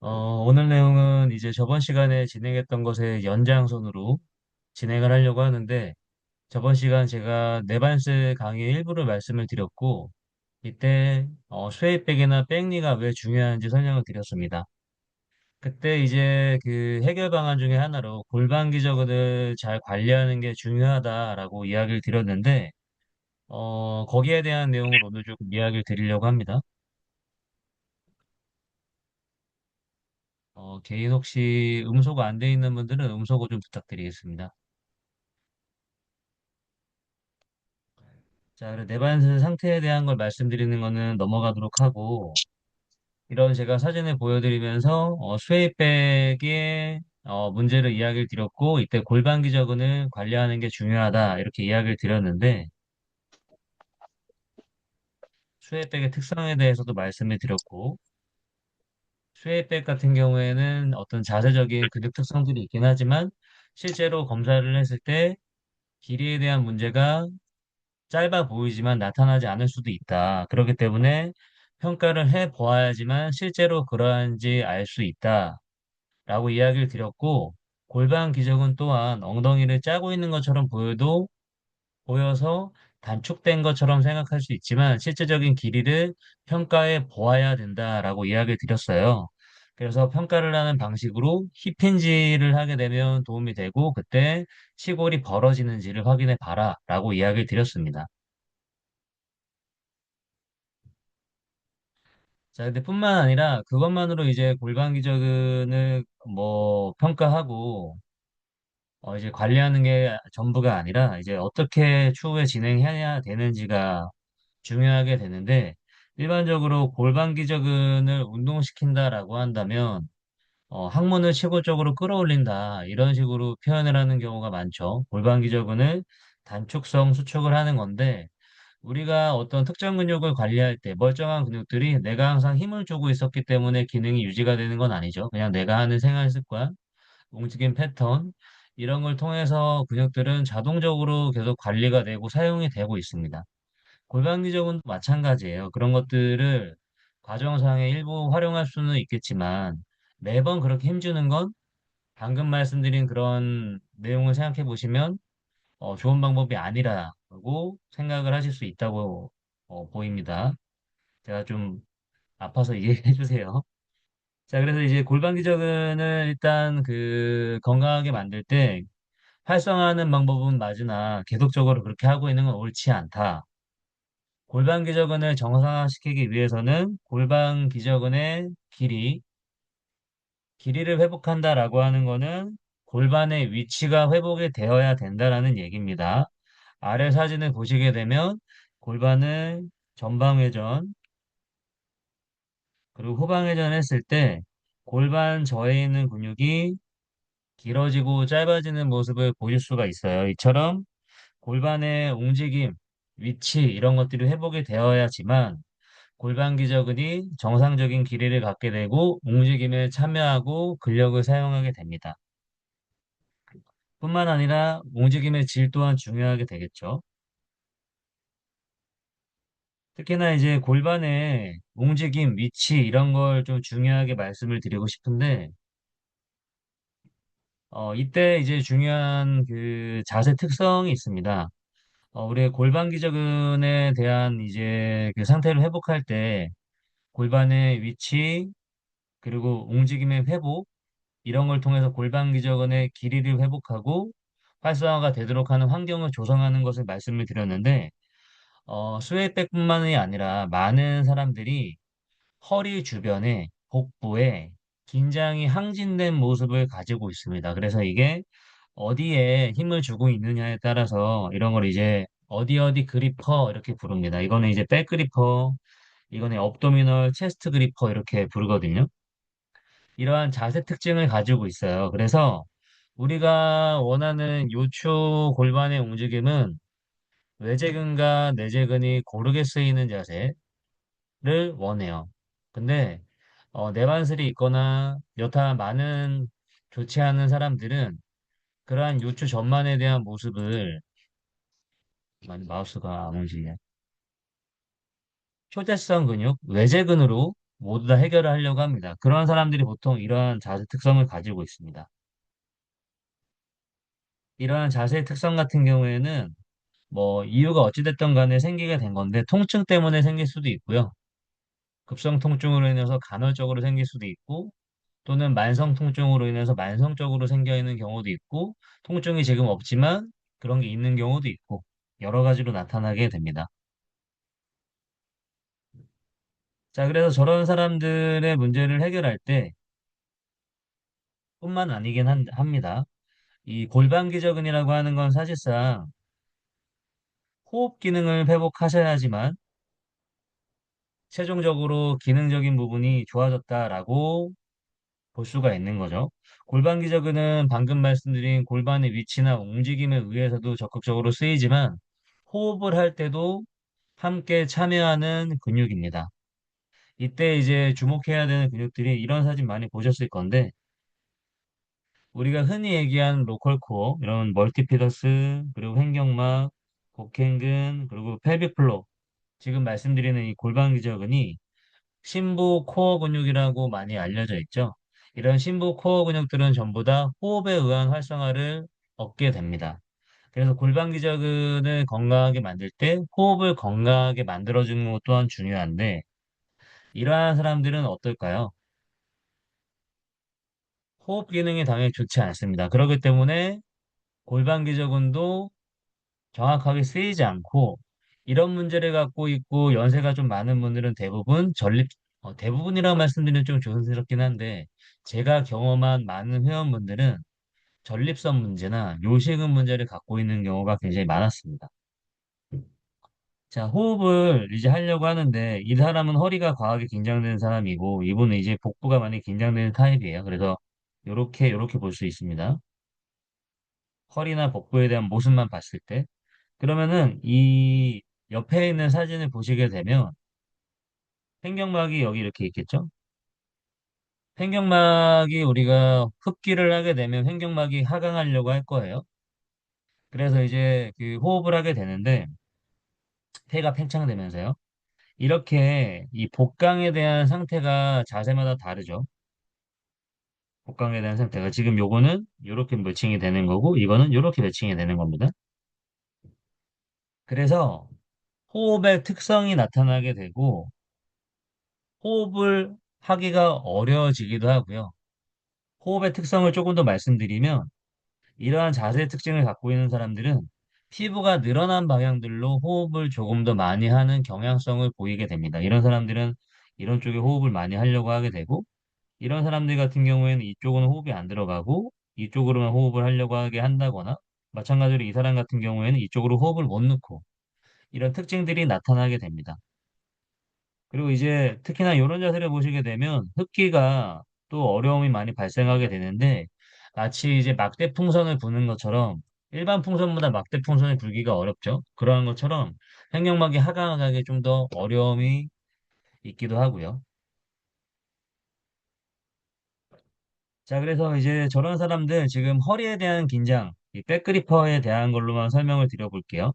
오늘 내용은 이제 저번 시간에 진행했던 것의 연장선으로 진행을 하려고 하는데, 저번 시간 제가 네반스 강의 일부를 말씀을 드렸고, 이때 스웨이백이나 백리가 왜 중요한지 설명을 드렸습니다. 그때 이제 그 해결 방안 중에 하나로 골반 기저근을 잘 관리하는 게 중요하다라고 이야기를 드렸는데, 거기에 대한 내용을 오늘 조금 이야기를 드리려고 합니다. 개인 혹시 음소거 안 돼 있는 분들은 음소거 좀 부탁드리겠습니다. 자, 그럼 내반스 상태에 대한 걸 말씀드리는 거는 넘어가도록 하고, 이런 제가 사진을 보여드리면서 스웨이백의 문제를 이야기를 드렸고, 이때 골반 기저근을 관리하는 게 중요하다, 이렇게 이야기를 드렸는데, 스웨이백의 특성에 대해서도 말씀을 드렸고, 스웨이백 같은 경우에는 어떤 자세적인 근육 특성들이 있긴 하지만, 실제로 검사를 했을 때 길이에 대한 문제가 짧아 보이지만 나타나지 않을 수도 있다. 그렇기 때문에 평가를 해 보아야지만 실제로 그러한지 알 수 있다. 라고 이야기를 드렸고, 골반 기저근 또한 엉덩이를 짜고 있는 것처럼 보여서 단축된 것처럼 생각할 수 있지만 실제적인 길이를 평가해 보아야 된다라고 이야기를 드렸어요. 그래서 평가를 하는 방식으로 힙힌지를 하게 되면 도움이 되고, 그때 치골이 벌어지는지를 확인해 봐라 라고 이야기를 드렸습니다. 자, 근데 뿐만 아니라 그것만으로 이제 골반 기저근을 뭐 평가하고 이제 관리하는 게 전부가 아니라 이제 어떻게 추후에 진행해야 되는지가 중요하게 되는데, 일반적으로 골반 기저근을 운동시킨다라고 한다면 항문을 시골적으로 끌어올린다 이런 식으로 표현을 하는 경우가 많죠. 골반 기저근을 단축성 수축을 하는 건데, 우리가 어떤 특정 근육을 관리할 때 멀쩡한 근육들이 내가 항상 힘을 주고 있었기 때문에 기능이 유지가 되는 건 아니죠. 그냥 내가 하는 생활 습관, 움직임 패턴, 이런 걸 통해서 근육들은 자동적으로 계속 관리가 되고 사용이 되고 있습니다. 골반 기저근도 마찬가지예요. 그런 것들을 과정상에 일부 활용할 수는 있겠지만 매번 그렇게 힘주는 건 방금 말씀드린 그런 내용을 생각해 보시면 좋은 방법이 아니라고 생각을 하실 수 있다고 보입니다. 제가 좀 아파서 이해해 주세요. 자, 그래서 이제 골반 기저근을 일단 그 건강하게 만들 때 활성화하는 방법은 맞으나 계속적으로 그렇게 하고 있는 건 옳지 않다. 골반 기저근을 정상화시키기 위해서는 골반 기저근의 길이를 회복한다라고 하는 거는 골반의 위치가 회복이 되어야 된다라는 얘기입니다. 아래 사진을 보시게 되면 골반을 전방회전 그리고 후방회전 했을 때 골반 저에 있는 근육이 길어지고 짧아지는 모습을 보실 수가 있어요. 이처럼 골반의 움직임, 위치 이런 것들이 회복이 되어야지만 골반 기저근이 정상적인 길이를 갖게 되고 움직임에 참여하고 근력을 사용하게 됩니다. 뿐만 아니라 움직임의 질 또한 중요하게 되겠죠. 특히나 이제 골반의 움직임, 위치 이런 걸 좀 중요하게 말씀을 드리고 싶은데 이때 이제 중요한 그 자세 특성이 있습니다. 우리의 골반 기저근에 대한 이제 그 상태를 회복할 때 골반의 위치 그리고 움직임의 회복 이런 걸 통해서 골반 기저근의 길이를 회복하고 활성화가 되도록 하는 환경을 조성하는 것을 말씀을 드렸는데 스웨이백뿐만이 아니라 많은 사람들이 허리 주변에 복부에 긴장이 항진된 모습을 가지고 있습니다. 그래서 이게 어디에 힘을 주고 있느냐에 따라서 이런 걸 이제 어디 어디 그리퍼 이렇게 부릅니다. 이거는 이제 백 그리퍼, 이거는 업도미널 체스트 그리퍼 이렇게 부르거든요. 이러한 자세 특징을 가지고 있어요. 그래서 우리가 원하는 요추 골반의 움직임은 외제근과 내제근이 고르게 쓰이는 자세를 원해요. 근데 내반슬이 있거나 여타 많은 좋지 않은 사람들은 그러한 요추 전만에 대한 모습을 마우스가 안 움직이네. 초대성 근육, 외제근으로 모두 다 해결을 하려고 합니다. 그런 사람들이 보통 이러한 자세 특성을 가지고 있습니다. 이러한 자세의 특성 같은 경우에는 뭐 이유가 어찌됐든 간에 생기게 된 건데 통증 때문에 생길 수도 있고요. 급성 통증으로 인해서 간헐적으로 생길 수도 있고 또는 만성 통증으로 인해서 만성적으로 생겨 있는 경우도 있고 통증이 지금 없지만 그런 게 있는 경우도 있고 여러 가지로 나타나게 됩니다. 자, 그래서 저런 사람들의 문제를 해결할 때 뿐만 아니긴 합니다. 이 골반기저근이라고 하는 건 사실상 호흡 기능을 회복하셔야지만 최종적으로 기능적인 부분이 좋아졌다라고 볼 수가 있는 거죠. 골반기저근은 방금 말씀드린 골반의 위치나 움직임에 의해서도 적극적으로 쓰이지만 호흡을 할 때도 함께 참여하는 근육입니다. 이때 이제 주목해야 되는 근육들이 이런 사진 많이 보셨을 건데 우리가 흔히 얘기하는 로컬 코어, 이런 멀티피더스, 그리고 횡격막, 곡행근, 그리고 펠빅 플로 지금 말씀드리는 이 골반기저근이 심부 코어 근육이라고 많이 알려져 있죠. 이런 심부 코어 근육들은 전부 다 호흡에 의한 활성화를 얻게 됩니다. 그래서 골반기저근을 건강하게 만들 때 호흡을 건강하게 만들어주는 것 또한 중요한데 이러한 사람들은 어떨까요? 호흡 기능이 당연히 좋지 않습니다. 그렇기 때문에 골반기저근도 정확하게 쓰이지 않고 이런 문제를 갖고 있고 연세가 좀 많은 분들은 대부분 대부분이라고 말씀드리면 좀 조심스럽긴 한데 제가 경험한 많은 회원분들은 전립선 문제나 요식은 문제를 갖고 있는 경우가 굉장히 많았습니다. 자, 호흡을 이제 하려고 하는데 이 사람은 허리가 과하게 긴장되는 사람이고 이분은 이제 복부가 많이 긴장되는 타입이에요. 그래서 요렇게 볼 수 있습니다. 허리나 복부에 대한 모습만 봤을 때 그러면은 이 옆에 있는 사진을 보시게 되면 횡격막이 여기 이렇게 있겠죠? 횡격막이 우리가 흡기를 하게 되면 횡격막이 하강하려고 할 거예요. 그래서 이제 그 호흡을 하게 되는데 폐가 팽창되면서요. 이렇게 이 복강에 대한 상태가 자세마다 다르죠. 복강에 대한 상태가 지금 요거는 이렇게 매칭이 되는 거고 이거는 이렇게 매칭이 되는 겁니다. 그래서 호흡의 특성이 나타나게 되고 호흡을 하기가 어려워지기도 하고요. 호흡의 특성을 조금 더 말씀드리면 이러한 자세 특징을 갖고 있는 사람들은 피부가 늘어난 방향들로 호흡을 조금 더 많이 하는 경향성을 보이게 됩니다. 이런 사람들은 이런 쪽에 호흡을 많이 하려고 하게 되고 이런 사람들 같은 경우에는 이쪽은 호흡이 안 들어가고 이쪽으로만 호흡을 하려고 하게 한다거나 마찬가지로 이 사람 같은 경우에는 이쪽으로 호흡을 못 넣고 이런 특징들이 나타나게 됩니다. 그리고 이제 특히나 이런 자세를 보시게 되면 흡기가 또 어려움이 많이 발생하게 되는데 마치 이제 막대 풍선을 부는 것처럼 일반 풍선보다 막대 풍선을 불기가 어렵죠. 그러한 것처럼 횡격막이 하강하게 좀 더 어려움이 있기도 하고요. 자, 그래서 이제 저런 사람들 지금 허리에 대한 긴장, 이 백그리퍼에 대한 걸로만 설명을 드려볼게요.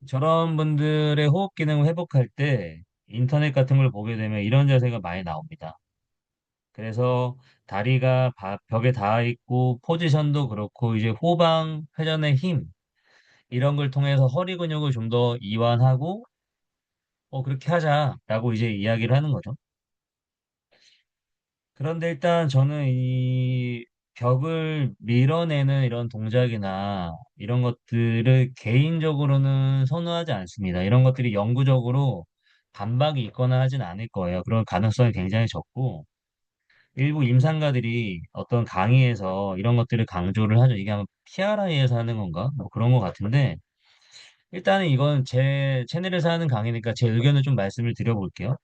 저런 분들의 호흡 기능을 회복할 때 인터넷 같은 걸 보게 되면 이런 자세가 많이 나옵니다. 그래서 다리가 벽에 닿아 있고 포지션도 그렇고 이제 후방 회전의 힘 이런 걸 통해서 허리 근육을 좀 더 이완하고 그렇게 하자라고 이제 이야기를 하는 거죠. 그런데 일단 저는 이 벽을 밀어내는 이런 동작이나 이런 것들을 개인적으로는 선호하지 않습니다. 이런 것들이 영구적으로 반박이 있거나 하진 않을 거예요. 그런 가능성이 굉장히 적고 일부 임상가들이 어떤 강의에서 이런 것들을 강조를 하죠. 이게 아마 PRI에서 하는 건가? 뭐 그런 것 같은데, 일단은 이건 제 채널에서 하는 강의니까 제 의견을 좀 말씀을 드려볼게요.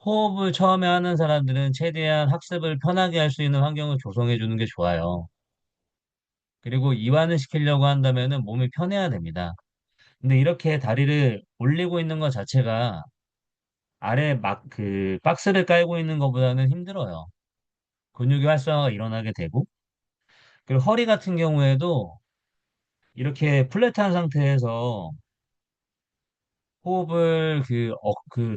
호흡을 처음에 하는 사람들은 최대한 학습을 편하게 할 수 있는 환경을 조성해 주는 게 좋아요. 그리고 이완을 시키려고 한다면은 몸이 편해야 됩니다. 근데 이렇게 다리를 올리고 있는 것 자체가 아래 막 그 박스를 깔고 있는 것보다는 힘들어요. 근육의 활성화가 일어나게 되고, 그리고 허리 같은 경우에도 이렇게 플랫한 상태에서 호흡을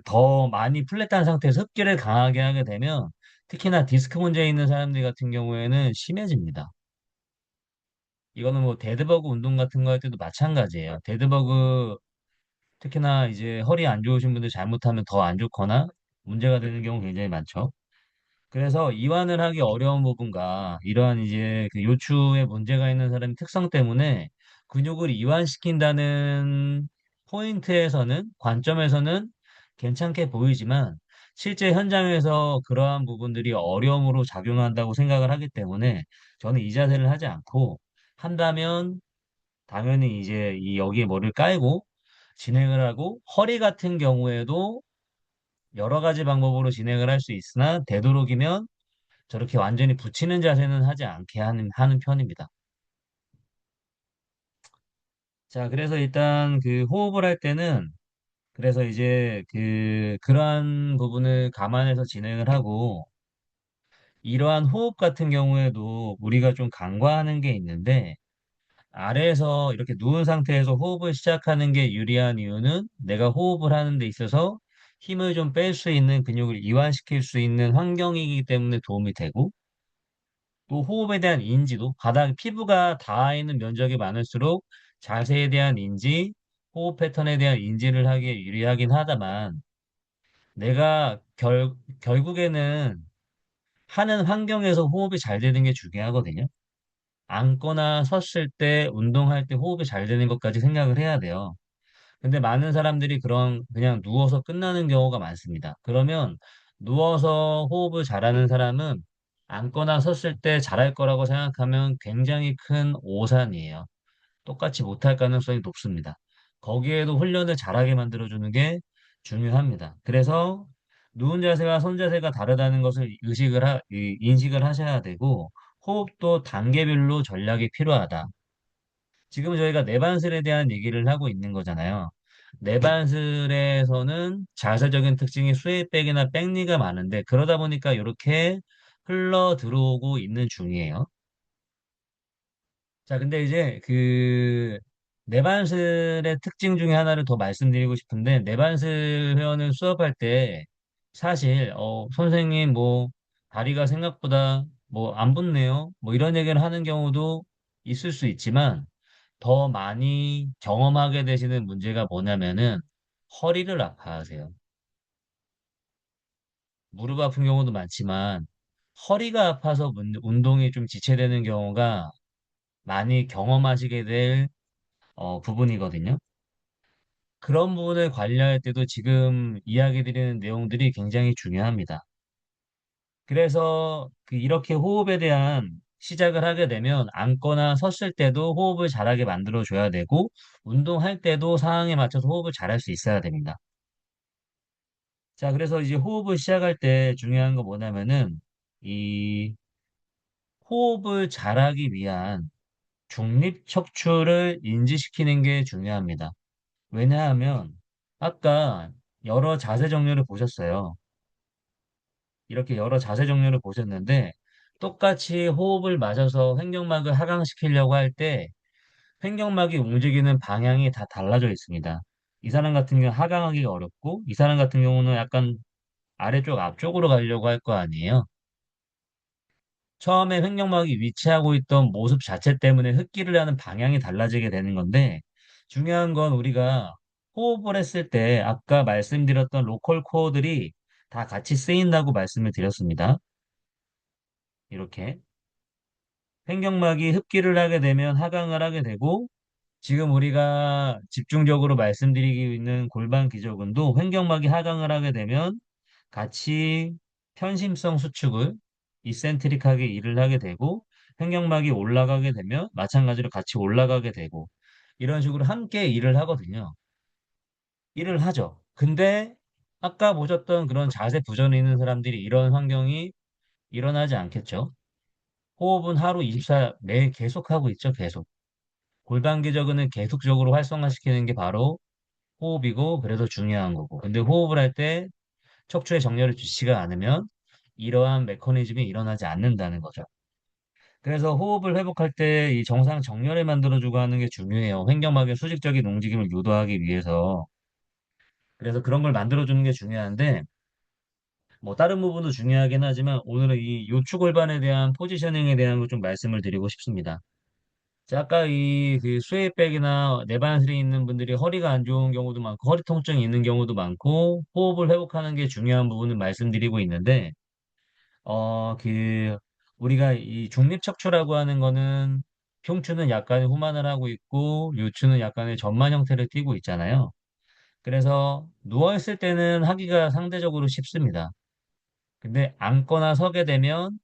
더 많이 플랫한 상태에서 흡기를 강하게 하게 되면 특히나 디스크 문제 있는 사람들 같은 경우에는 심해집니다. 이거는 뭐 데드버그 운동 같은 거 할 때도 마찬가지예요. 데드버그 특히나 이제 허리 안 좋으신 분들 잘못하면 더 안 좋거나 문제가 되는 경우 굉장히 많죠. 그래서 이완을 하기 어려운 부분과 이러한 이제 그 요추에 문제가 있는 사람의 특성 때문에 근육을 이완시킨다는 포인트에서는, 관점에서는 괜찮게 보이지만 실제 현장에서 그러한 부분들이 어려움으로 작용한다고 생각을 하기 때문에 저는 이 자세를 하지 않고, 한다면 당연히 이제 이 여기에 뭐를 깔고 진행을 하고, 허리 같은 경우에도 여러 가지 방법으로 진행을 할 수 있으나 되도록이면 저렇게 완전히 붙이는 자세는 하지 않게 하는 편입니다. 자, 그래서 일단 그 호흡을 할 때는, 그래서 이제 그러한 부분을 감안해서 진행을 하고, 이러한 호흡 같은 경우에도 우리가 좀 간과하는 게 있는데, 아래에서 이렇게 누운 상태에서 호흡을 시작하는 게 유리한 이유는 내가 호흡을 하는 데 있어서 힘을 좀 뺄 수 있는, 근육을 이완시킬 수 있는 환경이기 때문에 도움이 되고, 또 호흡에 대한 인지도, 바닥 피부가 닿아 있는 면적이 많을수록 자세에 대한 인지, 호흡 패턴에 대한 인지를 하기에 유리하긴 하다만, 내가 결국에는 하는 환경에서 호흡이 잘 되는 게 중요하거든요. 앉거나 섰을 때, 운동할 때 호흡이 잘 되는 것까지 생각을 해야 돼요. 근데 많은 사람들이 그냥 누워서 끝나는 경우가 많습니다. 그러면 누워서 호흡을 잘하는 사람은 앉거나 섰을 때 잘할 거라고 생각하면 굉장히 큰 오산이에요. 똑같이 못할 가능성이 높습니다. 거기에도 훈련을 잘하게 만들어주는 게 중요합니다. 그래서 누운 자세와 선 자세가 다르다는 것을 인식을 하셔야 되고, 호흡도 단계별로 전략이 필요하다. 지금 저희가 내반슬에 대한 얘기를 하고 있는 거잖아요. 내반슬에서는 자세적인 특징이 스웨이백이나 백리가 많은데, 그러다 보니까 이렇게 흘러 들어오고 있는 중이에요. 자, 근데 이제 내반슬의 특징 중에 하나를 더 말씀드리고 싶은데, 내반슬 회원을 수업할 때 사실 선생님 뭐 다리가 생각보다 뭐 안 붙네요, 뭐 이런 얘기를 하는 경우도 있을 수 있지만, 더 많이 경험하게 되시는 문제가 뭐냐면은 허리를 아파하세요. 무릎 아픈 경우도 많지만 허리가 아파서 운동이 좀 지체되는 경우가 많이 경험하시게 될 부분이거든요. 그런 부분을 관리할 때도 지금 이야기 드리는 내용들이 굉장히 중요합니다. 그래서 이렇게 호흡에 대한 시작을 하게 되면 앉거나 섰을 때도 호흡을 잘하게 만들어 줘야 되고, 운동할 때도 상황에 맞춰서 호흡을 잘할 수 있어야 됩니다. 자, 그래서 이제 호흡을 시작할 때 중요한 거 뭐냐면은 이 호흡을 잘하기 위한 중립 척추를 인지시키는 게 중요합니다. 왜냐하면 아까 여러 자세 정렬을 보셨어요. 이렇게 여러 자세 정렬을 보셨는데, 똑같이 호흡을 맞아서 횡격막을 하강시키려고 할 때 횡격막이 움직이는 방향이 다 달라져 있습니다. 이 사람 같은 경우는 하강하기가 어렵고, 이 사람 같은 경우는 약간 아래쪽 앞쪽으로 가려고 할 거 아니에요. 처음에 횡격막이 위치하고 있던 모습 자체 때문에 흡기를 하는 방향이 달라지게 되는 건데, 중요한 건 우리가 호흡을 했을 때 아까 말씀드렸던 로컬 코어들이 다 같이 쓰인다고 말씀을 드렸습니다. 이렇게 횡격막이 흡기를 하게 되면 하강을 하게 되고, 지금 우리가 집중적으로 말씀드리고 있는 골반 기저근도 횡격막이 하강을 하게 되면 같이 편심성 수축을 이센트릭하게 일을 하게 되고, 횡격막이 올라가게 되면 마찬가지로 같이 올라가게 되고, 이런 식으로 함께 일을 하거든요. 일을 하죠. 근데 아까 보셨던 그런 자세 부전에 있는 사람들이 이런 환경이 일어나지 않겠죠. 호흡은 하루 24, 매일 계속 하고 있죠. 계속. 골반 기저근을 계속적으로 활성화시키는 게 바로 호흡이고, 그래서 중요한 거고. 근데 호흡을 할 때 척추에 정렬을 주지가 않으면 이러한 메커니즘이 일어나지 않는다는 거죠. 그래서 호흡을 회복할 때 이 정상 정렬을 만들어주고 하는 게 중요해요. 횡격막의 수직적인 움직임을 유도하기 위해서. 그래서 그런 걸 만들어주는 게 중요한데, 뭐 다른 부분도 중요하긴 하지만 오늘은 이 요추 골반에 대한 포지셔닝에 대한 걸 좀 말씀을 드리고 싶습니다. 자, 아까 이 그 스웨이백이나 내반슬이 있는 분들이 허리가 안 좋은 경우도 많고 허리 통증이 있는 경우도 많고 호흡을 회복하는 게 중요한 부분을 말씀드리고 있는데 우리가 이 중립척추라고 하는 거는 평추는 약간의 후만을 하고 있고 요추는 약간의 전만 형태를 띠고 있잖아요. 그래서 누워있을 때는 하기가 상대적으로 쉽습니다. 근데 앉거나 서게 되면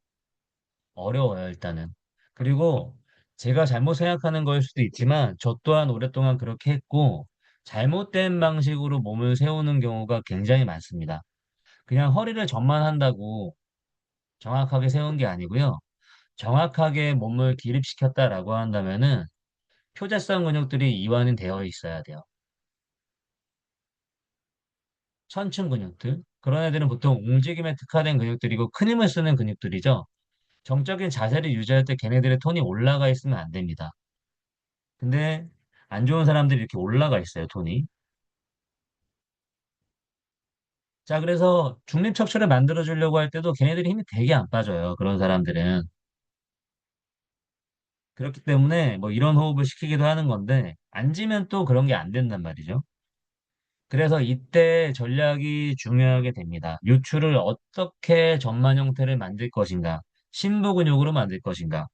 어려워요, 일단은. 그리고 제가 잘못 생각하는 거일 수도 있지만 저 또한 오랫동안 그렇게 했고 잘못된 방식으로 몸을 세우는 경우가 굉장히 많습니다. 그냥 허리를 전만한다고 정확하게 세운 게 아니고요. 정확하게 몸을 기립시켰다라고 한다면은 표재성 근육들이 이완이 되어 있어야 돼요. 천층 근육들. 그런 애들은 보통 움직임에 특화된 근육들이고 큰 힘을 쓰는 근육들이죠. 정적인 자세를 유지할 때 걔네들의 톤이 올라가 있으면 안 됩니다. 근데 안 좋은 사람들이 이렇게 올라가 있어요, 톤이. 자, 그래서 중립척추를 만들어 주려고 할 때도 걔네들이 힘이 되게 안 빠져요. 그런 사람들은. 그렇기 때문에 뭐 이런 호흡을 시키기도 하는 건데 앉으면 또 그런 게 안 된단 말이죠. 그래서 이때 전략이 중요하게 됩니다. 요추를 어떻게 전만 형태를 만들 것인가, 심부 근육으로 만들 것인가,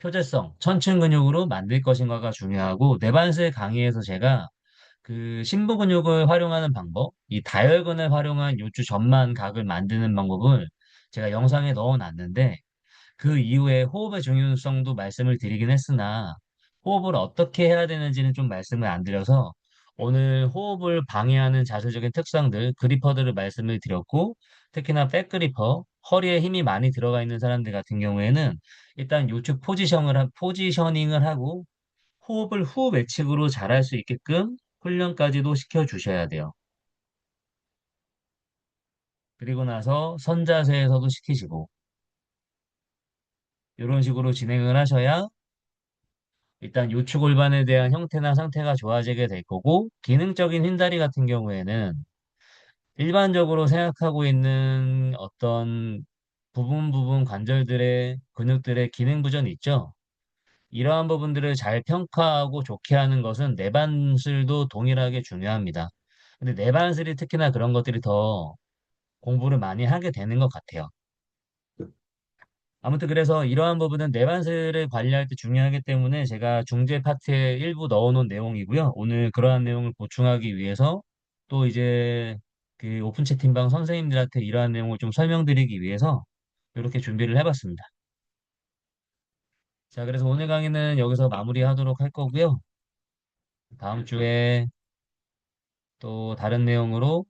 표재성, 천층 근육으로 만들 것인가가 중요하고 내반세 강의에서 제가 그 심부 근육을 활용하는 방법, 이 다혈근을 활용한 요추 전만 각을 만드는 방법을 제가 영상에 넣어 놨는데 그 이후에 호흡의 중요성도 말씀을 드리긴 했으나 호흡을 어떻게 해야 되는지는 좀 말씀을 안 드려서 오늘 호흡을 방해하는 자세적인 특성들, 그리퍼들을 말씀을 드렸고 특히나 백그리퍼, 허리에 힘이 많이 들어가 있는 사람들 같은 경우에는 일단 요추 포지셔닝을 하고 호흡을 후 외측으로 잘할 수 있게끔 훈련까지도 시켜주셔야 돼요. 그리고 나서 선자세에서도 시키시고 이런 식으로 진행을 하셔야 일단 요추 골반에 대한 형태나 상태가 좋아지게 될 거고 기능적인 흰다리 같은 경우에는 일반적으로 생각하고 있는 어떤 부분 관절들의 근육들의 기능 부전이 있죠. 이러한 부분들을 잘 평가하고 좋게 하는 것은 내반술도 동일하게 중요합니다. 근데 내반술이 특히나 그런 것들이 더 공부를 많이 하게 되는 것 같아요. 아무튼 그래서 이러한 부분은 내반세를 관리할 때 중요하기 때문에 제가 중재 파트에 일부 넣어놓은 내용이고요. 오늘 그러한 내용을 보충하기 위해서 또 이제 그 오픈 채팅방 선생님들한테 이러한 내용을 좀 설명드리기 위해서 이렇게 준비를 해봤습니다. 자, 그래서 오늘 강의는 여기서 마무리하도록 할 거고요. 다음 주에 또 다른 내용으로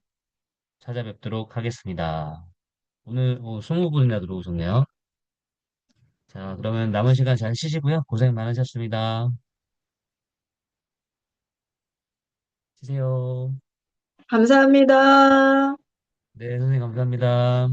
찾아뵙도록 하겠습니다. 오늘 20분이나 들어오셨네요. 자, 그러면 남은 시간 잘 쉬시고요. 고생 많으셨습니다. 쉬세요. 감사합니다. 네, 선생님 감사합니다.